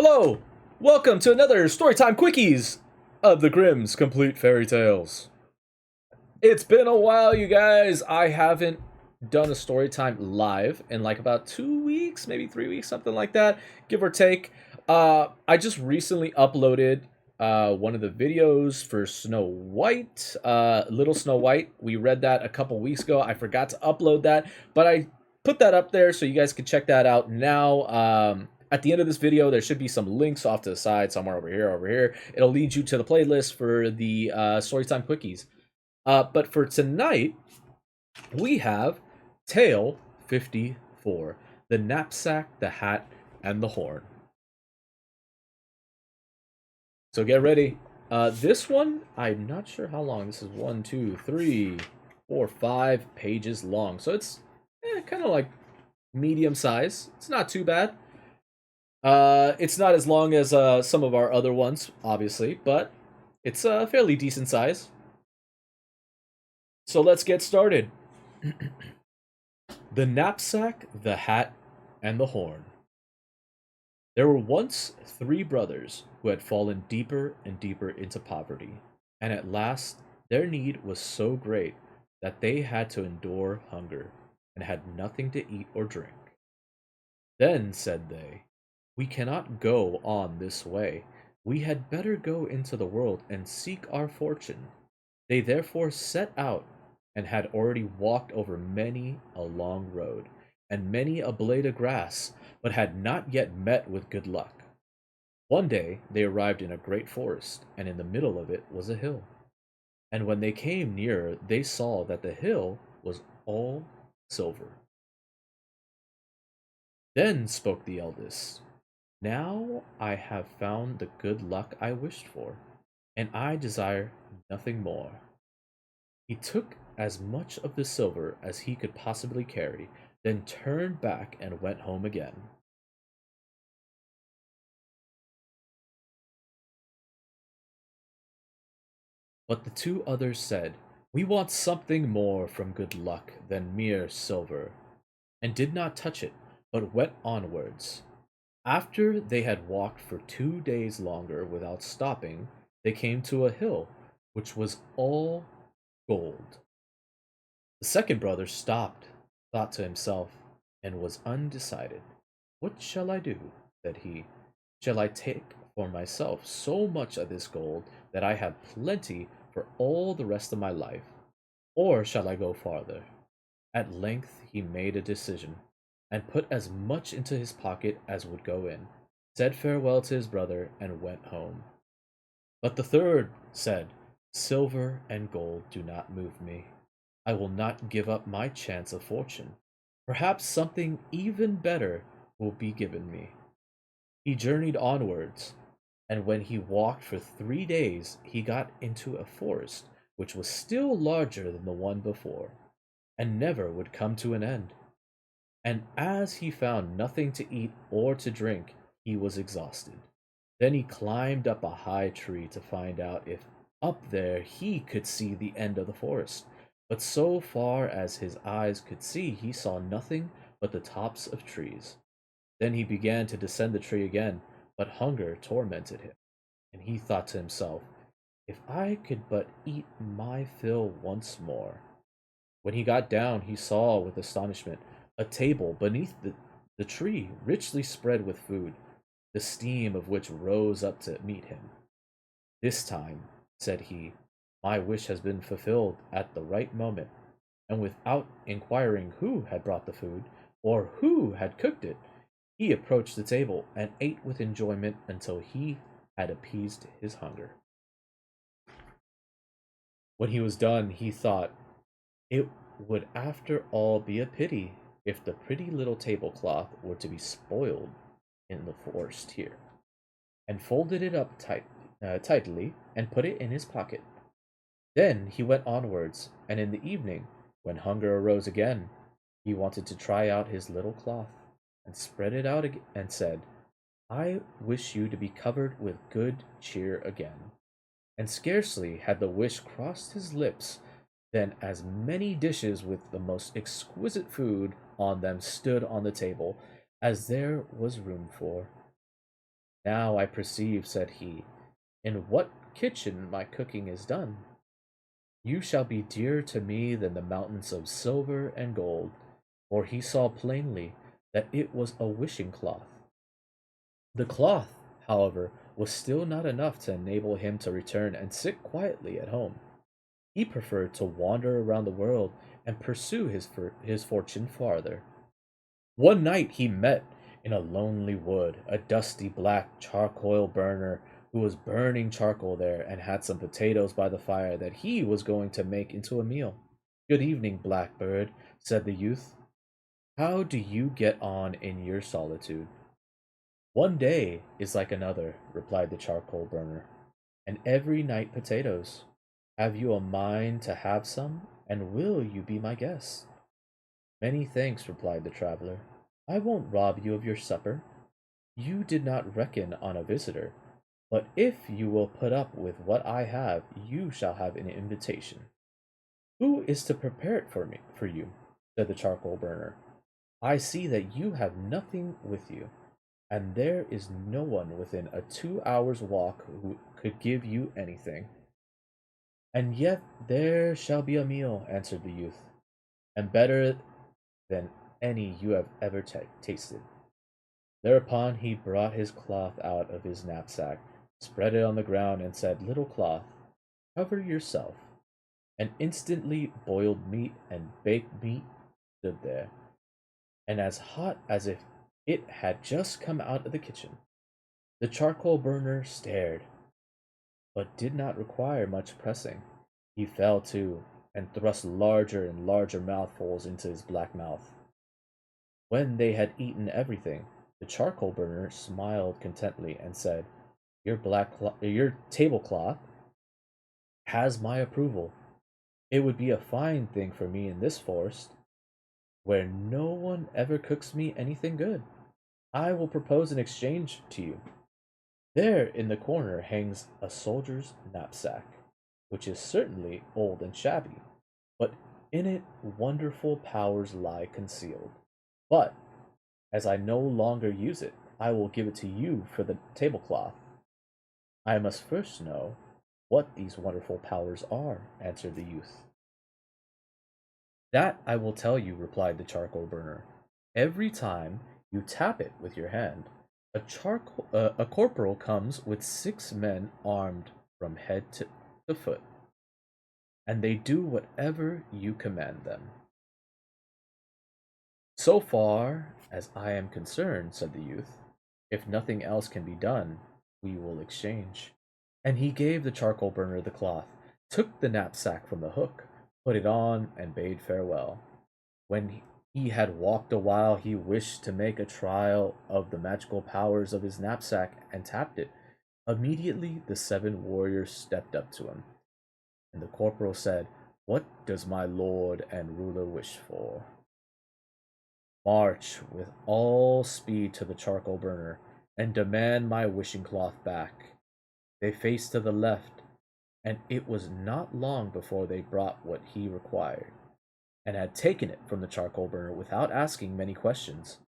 Hello! Welcome to another Storytime Quickies of the Grimm's Complete Fairy Tales. It's been a while, you guys. I haven't done a Storytime live in like about 2 weeks, maybe 3 weeks, something like that, give or take. I just recently uploaded one of the videos for Snow White, Little Snow White. We read that a couple weeks ago. I forgot to upload that, but I put that up there so you guys can check that out now. At the end of this video, there should be some links off to the side, somewhere over here, over here. It'll lead you to the playlist for the Storytime Quickies. But for tonight, we have Tale 54, The Knapsack, the Hat, and the Horn. So get ready. This one, I'm not sure how long. This is 1, 2, 3, 4, 5 pages long. So it's kind of like medium size. It's not too bad. It's not as long as some of our other ones, obviously, but it's a fairly decent size. So let's get started. The Knapsack, the Hat, and the Horn. There were once 3 brothers who had fallen deeper and deeper into poverty, and at last their need was so great that they had to endure hunger and had nothing to eat or drink. Then said they, "We cannot go on this way. We had better go into the world and seek our fortune." They therefore set out, and had already walked over many a long road, and many a blade of grass, but had not yet met with good luck. One day they arrived in a great forest, and in the middle of it was a hill. And when they came nearer, they saw that the hill was all silver. Then spoke the eldest. "Now I have found the good luck I wished for, and I desire nothing more." He took as much of the silver as he could possibly carry, then turned back and went home again. But the 2 others said, "We want something more from good luck than mere silver," and did not touch it, but went onwards. After they had walked for 2 days longer without stopping, they came to a hill which was all gold. The second brother stopped, thought to himself, and was undecided. "What shall I do?" said he. "Shall I take for myself so much of this gold that I have plenty for all the rest of my life? Or shall I go farther?" At length he made a decision, and put as much into his pocket as would go in, said farewell to his brother, and went home. But the third said, "Silver and gold do not move me. I will not give up my chance of fortune. Perhaps something even better will be given me." He journeyed onwards, and when he walked for 3 days, he got into a forest which was still larger than the one before, and never would come to an end. And as he found nothing to eat or to drink, he was exhausted. Then he climbed up a high tree to find out if up there he could see the end of the forest. But so far as his eyes could see, he saw nothing but the tops of trees. Then he began to descend the tree again, but hunger tormented him, and he thought to himself, "If I could but eat my fill once more." When he got down, he saw with astonishment a table beneath the tree, richly spread with food, the steam of which rose up to meet him. "This time," said he, "my wish has been fulfilled at the right moment." And without inquiring who had brought the food, or who had cooked it, he approached the table and ate with enjoyment until he had appeased his hunger. When he was done, he thought, "It would after all be a pity if the pretty little tablecloth were to be spoiled in the forest here," and folded it up tightly and put it in his pocket. Then he went onwards, and in the evening, when hunger arose again, he wanted to try out his little cloth, and spread it out and said, "I wish you to be covered with good cheer again." And scarcely had the wish crossed his lips than as many dishes with the most exquisite food on them stood on the table as there was room for. Now I perceive, said he, in what kitchen my cooking is done. You shall be dearer to me than the mountains of silver and gold. For he saw plainly that it was a wishing cloth. The cloth, however, was still not enough to enable him to return and sit quietly at home. He preferred to wander around the world and pursue his fortune farther. One night he met in a lonely wood a dusty black charcoal burner who was burning charcoal there and had some potatoes by the fire that he was going to make into a meal. Good evening, Blackbird, said the youth. How do you get on in your solitude? One day is like another, replied the charcoal burner, and every night potatoes. Have you a mind to have some, and will you be my guest? Many thanks, replied the traveler. I won't rob you of your supper. You did not reckon on a visitor, but if you will put up with what I have, you shall have an invitation. Who is to prepare it for you? Said the charcoal burner. I see that you have nothing with you, and there is no one within a 2 hours' walk who could give you anything. And yet there shall be a meal, answered the youth, and better than any you have ever tasted. Thereupon he brought his cloth out of his knapsack, spread it on the ground, and said, Little cloth, cover yourself. And instantly boiled meat and baked meat stood there, and as hot as if it had just come out of the kitchen. The charcoal burner stared, but did not require much pressing. He fell to, and thrust larger and larger mouthfuls into his black mouth. When they had eaten everything, the charcoal burner smiled contentedly and said, your tablecloth has my approval. It would be a fine thing for me in this forest, where no one ever cooks me anything good. I will propose an exchange to you. There in the corner hangs a soldier's knapsack, which is certainly old and shabby, but in it wonderful powers lie concealed. But as I no longer use it, I will give it to you for the tablecloth. I must first know what these wonderful powers are, answered the youth. That I will tell you, replied the charcoal burner. Every time you tap it with your hand, a corporal comes with 6 men armed from head to foot, and they do whatever you command them. So far as I am concerned, said the youth, if nothing else can be done, we will exchange. And he gave the charcoal burner the cloth, took the knapsack from the hook, put it on, and bade farewell. When he had walked a while, he wished to make a trial of the magical powers of his knapsack and tapped it. Immediately the 7 warriors stepped up to him, and the corporal said, What does my lord and ruler wish for? March with all speed to the charcoal burner and demand my wishing cloth back. They faced to the left, and it was not long before they brought what he required, and had taken it from the charcoal burner without asking many questions.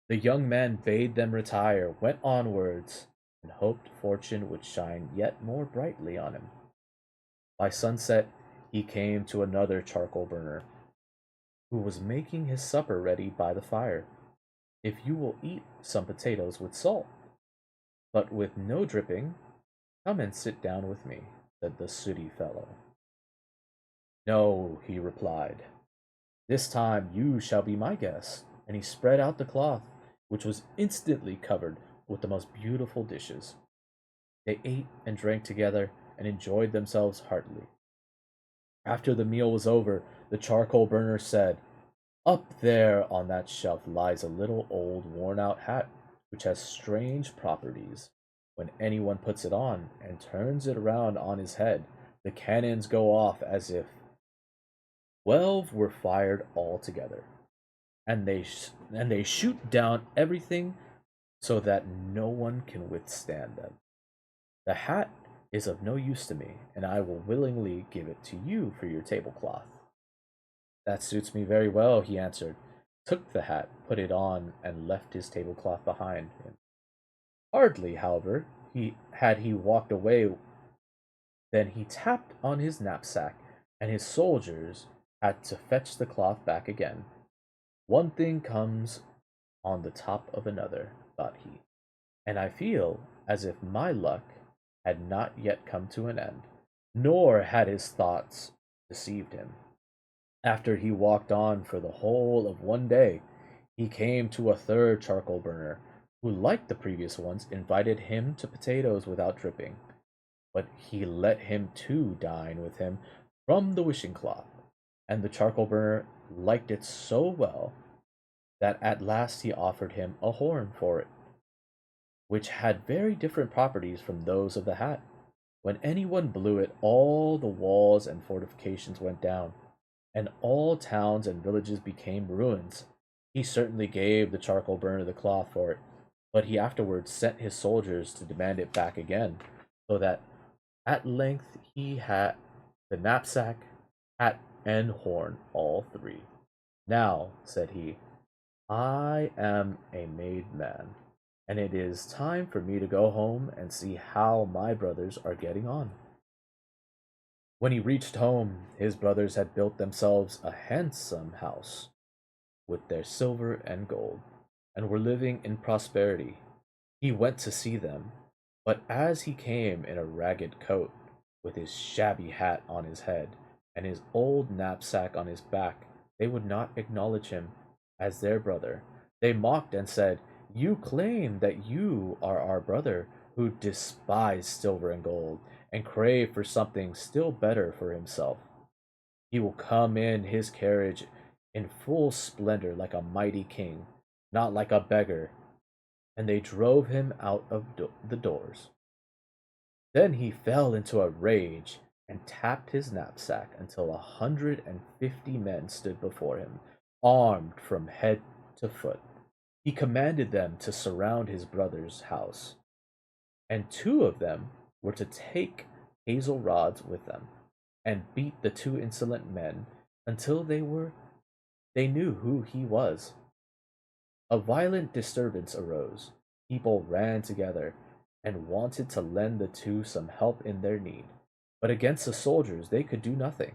The young man bade them retire, went onwards, and hoped fortune would shine yet more brightly on him. By sunset, he came to another charcoal burner, who was making his supper ready by the fire. If you will eat some potatoes with salt, but with no dripping, come and sit down with me, said the sooty fellow. No, he replied, this time you shall be my guest. And he spread out the cloth, which was instantly covered with the most beautiful dishes. They ate and drank together and enjoyed themselves heartily. After the meal was over, the charcoal burner said, Up there on that shelf lies a little old worn out hat which has strange properties. When anyone puts it on and turns it around on his head, the cannons go off as if 12 were fired all together, and they shoot down everything so that no one can withstand them. The hat is of no use to me, and I will willingly give it to you for your tablecloth. That suits me very well, he answered, took the hat, put it on, and left his tablecloth behind him. Hardly, however, he walked away than he tapped on his knapsack, and his soldiers had to fetch the cloth back again. One thing comes on the top of another, thought he, and I feel as if my luck had not yet come to an end, nor had his thoughts deceived him. After he walked on for the whole of one day, he came to a third charcoal burner, who, like the previous ones, invited him to potatoes without dripping, but he let him too dine with him from the wishing cloth, and the charcoal burner liked it so well that at last he offered him a horn for it, which had very different properties from those of the hat. When anyone blew it, all the walls and fortifications went down, and all towns and villages became ruins. He certainly gave the charcoal burner the cloth for it, but he afterwards sent his soldiers to demand it back again, so that at length he had the knapsack, hat, and horn, all three. Now, said he, I am a made man, and it is time for me to go home and see how my brothers are getting on. When he reached home, his brothers had built themselves a handsome house with their silver and gold, and were living in prosperity. He went to see them, but as he came in a ragged coat, with his shabby hat on his head, and his old knapsack on his back, they would not acknowledge him as their brother. They mocked and said, You claim that you are our brother, who despise silver and gold, and crave for something still better for himself. He will come in his carriage in full splendor like a mighty king, not like a beggar. And they drove him out of the doors. Then he fell into a rage and tapped his knapsack until 150 men stood before him, armed from head to foot. He commanded them to surround his brother's house, and two of them were to take hazel rods with them and beat the two insolent men until they knew who he was. A violent disturbance arose. People ran together and wanted to lend the two some help in their need, but against the soldiers they could do nothing.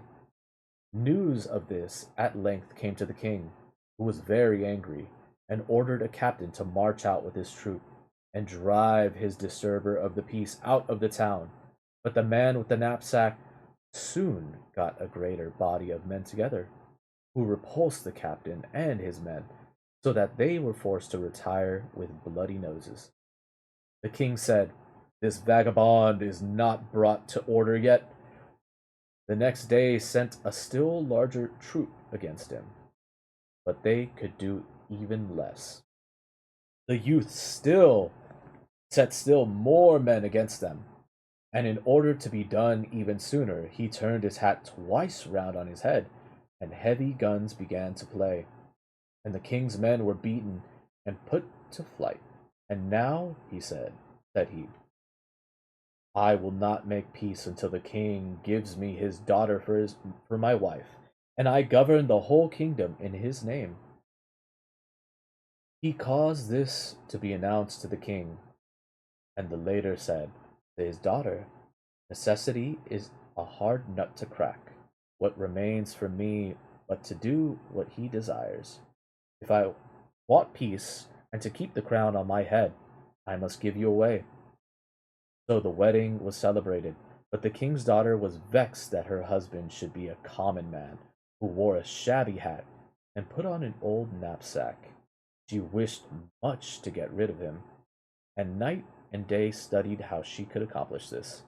News of this at length came to the king, who was very angry, and ordered a captain to march out with his troop and drive his disturber of the peace out of the town. But the man with the knapsack soon got a greater body of men together, who repulsed the captain and his men, so that they were forced to retire with bloody noses. The king said, This vagabond is not brought to order yet. The next day sent a still larger troop against him, but they could do even less. The youth still set still more men against them, and in order to be done even sooner, he turned his hat twice round on his head, and heavy guns began to play, and the king's men were beaten and put to flight. And now, said he, I will not make peace until the king gives me his daughter for my wife, and I govern the whole kingdom in his name. He caused this to be announced to the king, and the latter said to his daughter, Necessity is a hard nut to crack. What remains for me but to do what he desires? If I want peace and to keep the crown on my head, I must give you away. So the wedding was celebrated, but the king's daughter was vexed that her husband should be a common man who wore a shabby hat and put on an old knapsack. She wished much to get rid of him, and night and day studied how she could accomplish this.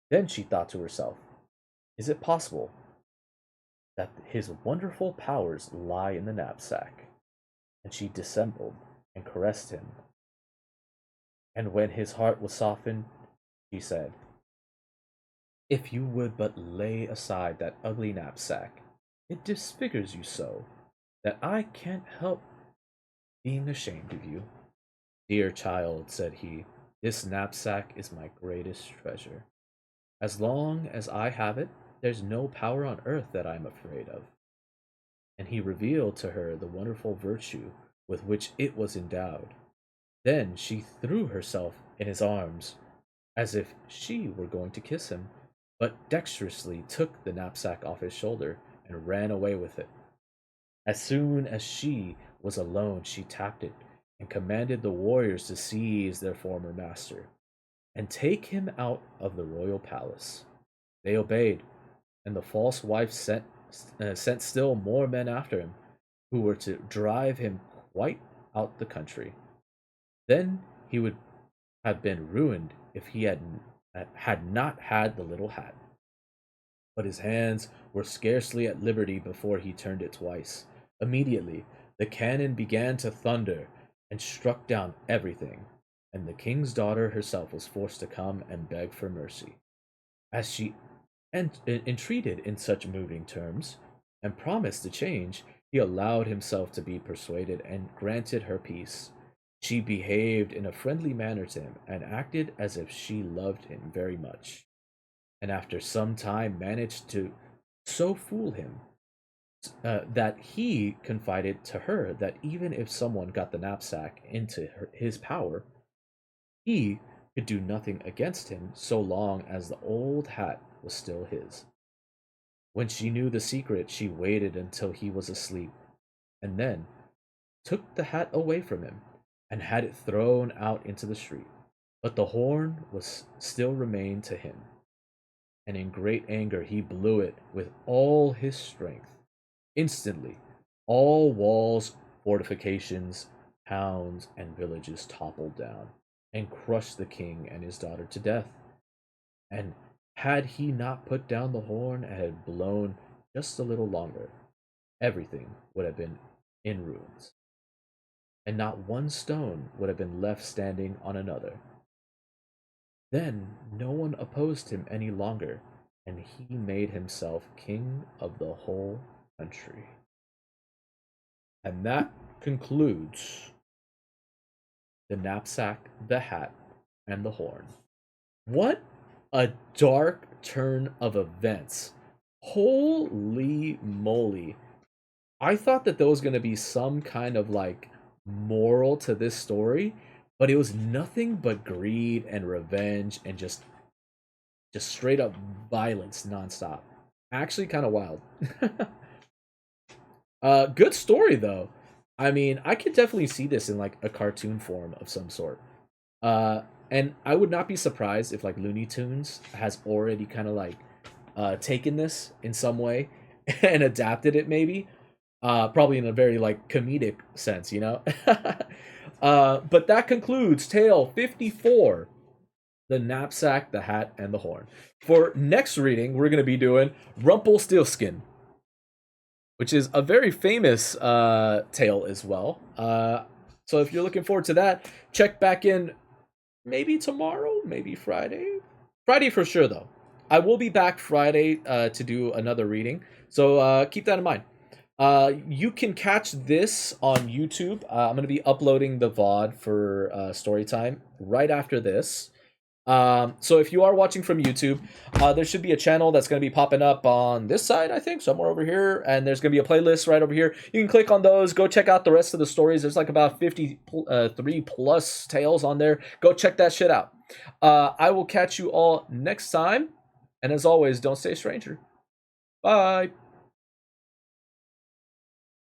Then she thought to herself, Is it possible that his wonderful powers lie in the knapsack? And she dissembled and caressed him. And when his heart was softened, she said, If you would but lay aside that ugly knapsack, it disfigures you so that I can't help being ashamed of you. Dear child, said he, this knapsack is my greatest treasure. As long as I have it, there's no power on earth that I'm afraid of. And he revealed to her the wonderful virtue with which it was endowed. Then she threw herself in his arms, as if she were going to kiss him, but dexterously took the knapsack off his shoulder and ran away with it. As soon as she was alone, she tapped it and commanded the warriors to seize their former master and take him out of the royal palace. They obeyed, and the false wife sent still more men after him, who were to drive him quite out the country. Then he would have been ruined if he had not had the little hat. But his hands were scarcely at liberty before he turned it twice. Immediately the cannon began to thunder and struck down everything, and the king's daughter herself was forced to come and beg for mercy. As she entreated in such moving terms, and promised to change, he allowed himself to be persuaded and granted her peace. She behaved in a friendly manner to him, and acted as if she loved him very much, and after some time managed to so fool him that he confided to her that even if someone got the knapsack into his power, he could do nothing against him so long as the old hat was still his. When she knew the secret, she waited until he was asleep, and then took the hat away from him and had it thrown out into the street. But the horn was still remained to him, and in great anger he blew it with all his strength. Instantly, all walls, fortifications, towns, and villages toppled down and crushed the king and his daughter to death. And had he not put down the horn and had blown just a little longer, everything would have been in ruins, and not one stone would have been left standing on another. Then no one opposed him any longer, and he made himself king of the whole country. And that concludes the knapsack, the hat, and the horn. What a dark turn of events. Holy moly. I thought that there was going to be some kind of like moral to this story, but it was nothing but greed and revenge and just straight up violence nonstop. Actually kind of wild. Good story though. I mean, I could definitely see this in like a cartoon form of some sort. And I would not be surprised if like Looney Tunes has already kind of like taken this in some way and adapted it maybe. Probably in a very like comedic sense, you know. But that concludes tale 54, the knapsack, the hat, and the horn. For next reading, we're going to be doing Rumpelstiltskin, which is a very famous tale as well. So if you're looking forward to that, check back in maybe tomorrow, maybe Friday. Friday for sure, though. I will be back Friday to do another reading, so keep that in mind. You can catch this on YouTube. I'm going to be uploading the VOD for Storytime right after this. So if you are watching from YouTube, there should be a channel that's going to be popping up on this side, I think, somewhere over here, and there's going to be a playlist right over here. You can click on those, go check out the rest of the stories. There's like about 53 plus tales on there. Go check that shit out. I will catch you all next time, and as always, don't stay a stranger. Bye.